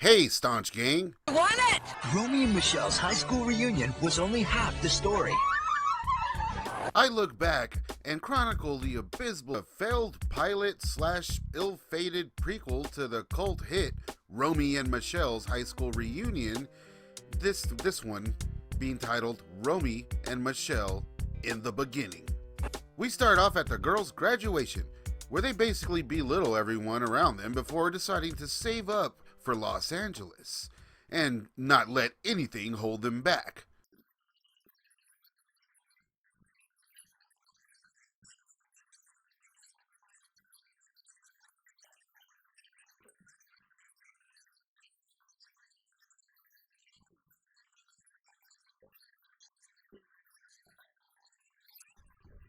Hey, staunch gang. Won it! Romy and Michelle's high school reunion was only half the story. I look back and chronicle the abysmal failed pilot slash ill-fated prequel to the cult hit Romy and Michelle's high school reunion. This one being titled Romy and Michele in the Beginning. We start off at the girls' graduation, where they basically belittle everyone around them before deciding to save up for Los Angeles and not let anything hold them back.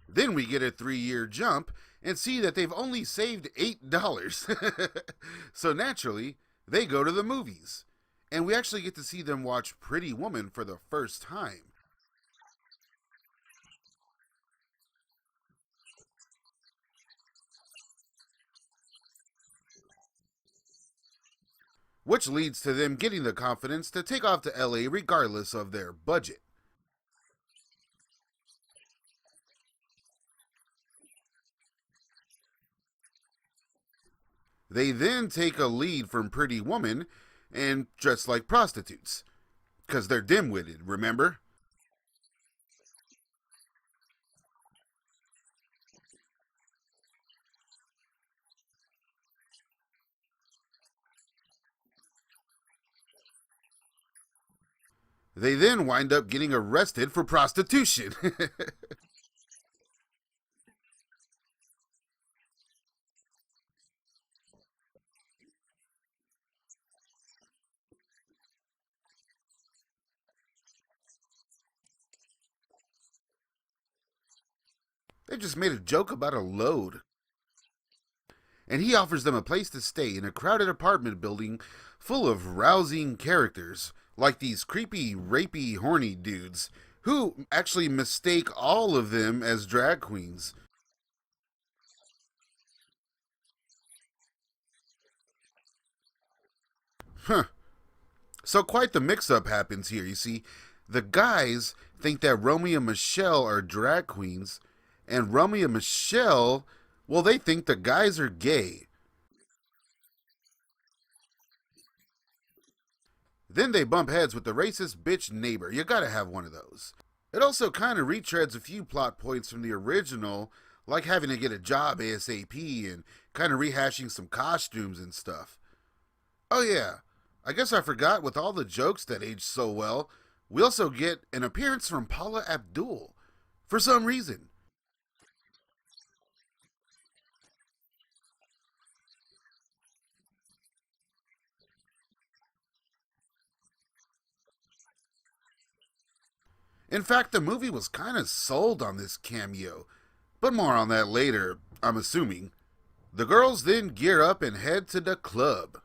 Then we get a 3-year jump and see that they've only saved $8. So naturally, they go to the movies. And we actually get to see them watch Pretty Woman for the first time. Which leads to them getting the confidence to take off to LA regardless of their budget. They then take a lead from Pretty Woman and dress like prostitutes. Because they're dim-witted, remember? They then wind up getting arrested for prostitution. They just made a joke about a load. And he offers them a place to stay in a crowded apartment building full of rousing characters, like these creepy, rapey, horny dudes, who actually mistake all of them as drag queens. Huh. So quite the mix-up happens here, you see. The guys think that Romy and Michele are drag queens, and Romy and Michele, well, they think the guys are gay. Then they bump heads with the racist bitch neighbor. You gotta have one of those. It also kind of retreads a few plot points from the original, like having to get a job ASAP and kind of rehashing some costumes and stuff. Oh yeah, I guess I forgot, with all the jokes that aged so well, we also get an appearance from Paula Abdul. For some reason. In fact, the movie was kind of sold on this cameo, but more on that later, I'm assuming. The girls then gear up and head to the club.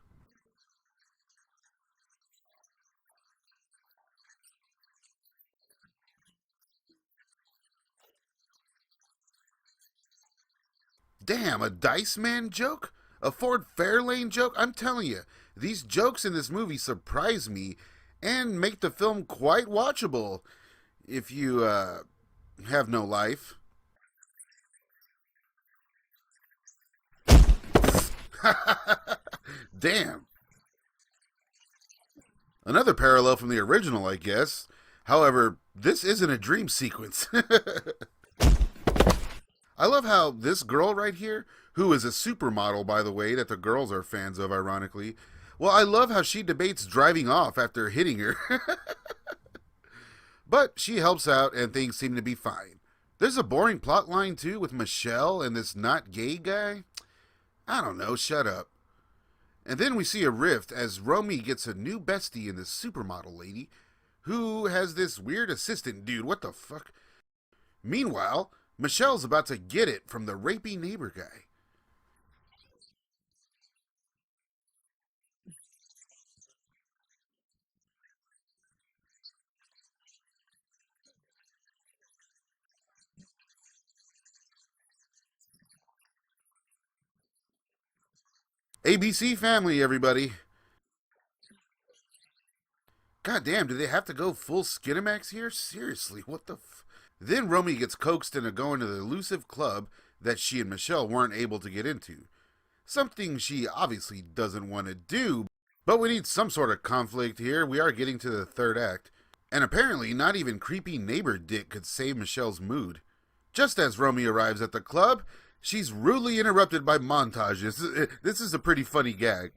Damn, a Dice Man joke? A Ford Fairlane joke? I'm telling you, these jokes in this movie surprise me and make the film quite watchable if you, have no life. Damn. Another parallel from the original, I guess. However, this isn't a dream sequence. I love how this girl right here, who is a supermodel, by the way, that the girls are fans of, ironically, well, I love how she debates driving off after hitting her. But she helps out and things seem to be fine. There's a boring plot line, too, with Michele and this not gay guy. I don't know, shut up. And then we see a rift as Romy gets a new bestie in this supermodel lady, who has this weird assistant dude. What the fuck? Meanwhile, Michelle's about to get it from the rapey neighbor guy. ABC Family, everybody. God damn, do they have to go full Skinamax here? Seriously, what the Then Romy gets coaxed into going to the elusive club that she and Michele weren't able to get into. Something she obviously doesn't want to do, but we need some sort of conflict here. We are getting to the third act. And apparently, not even creepy neighbor Dick could save Michele's mood. Just as Romy arrives at the club, she's rudely interrupted by montages. This is a pretty funny gag.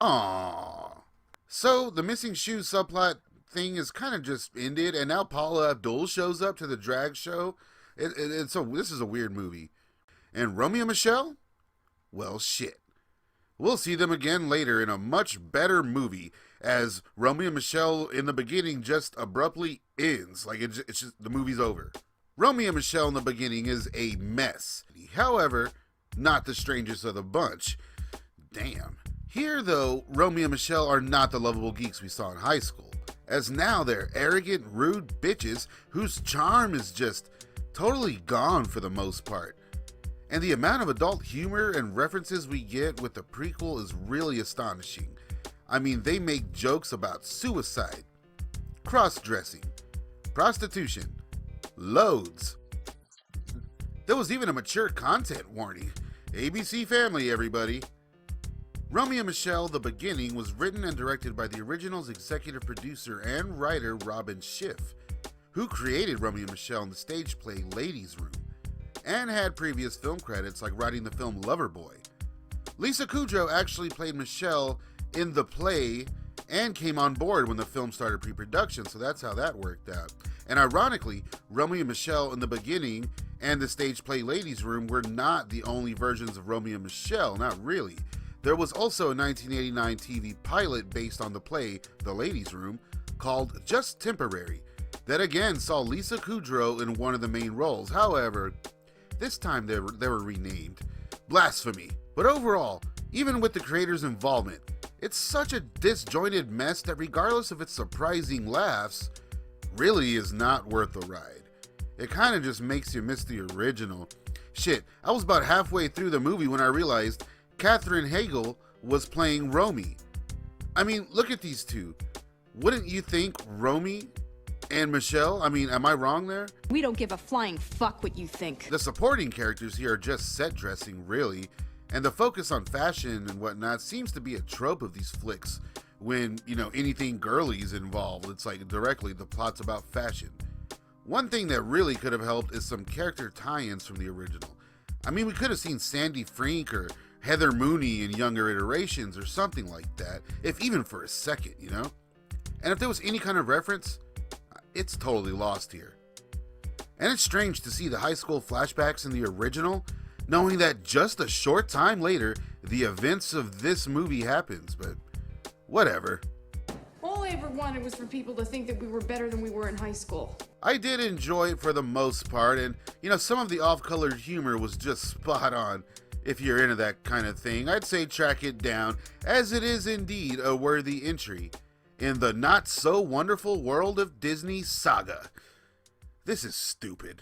Aww. So, the missing shoes subplot thing is kind of just ended, and now Paula Abdul shows up to the drag show. So this is a weird movie. And Romy and Michele? Well, shit. We'll see them again later in a much better movie, as Romy and Michele in the beginning just abruptly ends. Like, it's just, the movie's over. Romy and Michele in the beginning is a mess. However, not the strangest of the bunch. Damn. Here, though, Romy and Michele are not the lovable geeks we saw in high school, as now they're arrogant, rude bitches whose charm is just totally gone for the most part. And the amount of adult humor and references we get with the prequel is really astonishing. I mean, they make jokes about suicide, cross-dressing, prostitution, loads. There was even a mature content warning. ABC Family, everybody. Romy and Michele, The Beginning, was written and directed by the original's executive producer and writer Robin Schiff, who created Romy and Michele in the stage play Ladies' Room, and had previous film credits like writing the film Loverboy. Lisa Kudrow actually played Michele in the play and came on board when the film started pre-production, so that's how that worked out. And ironically, Romy and Michele in The Beginning and the stage play Ladies' Room were not the only versions of Romy and Michele, not really. There was also a 1989 TV pilot based on the play The Ladies' Room called Just Temporary, that again saw Lisa Kudrow in one of the main roles. However, this time they were renamed. Blasphemy. But overall, even with the creators' involvement, it's such a disjointed mess that regardless of its surprising laughs, really is not worth the ride. It kind of just makes you miss the original. Shit, I was about halfway through the movie when I realized Katherine Heigl was playing Romy. I mean, look at these two. Wouldn't you think Romy and Michele? I mean, am I wrong there? We don't give a flying fuck what you think. The supporting characters here are just set dressing, really, and the focus on fashion and whatnot seems to be a trope of these flicks when, anything girly is involved. It's like directly the plot's about fashion. One thing that really could have helped is some character tie-ins from the original. I mean, we could have seen Sandy Frink or Heather Mooney in younger iterations or something like that, if even for a second, And if there was any kind of reference, it's totally lost here. And it's strange to see the high school flashbacks in the original, knowing that just a short time later, the events of this movie happens, but whatever. All I ever wanted was for people to think that we were better than we were in high school. I did enjoy it for the most part, and, some of the off-colored humor was just spot on. If you're into that kind of thing, I'd say track it down, as it is indeed a worthy entry in the not-so-wonderful world of Disney saga. This is stupid.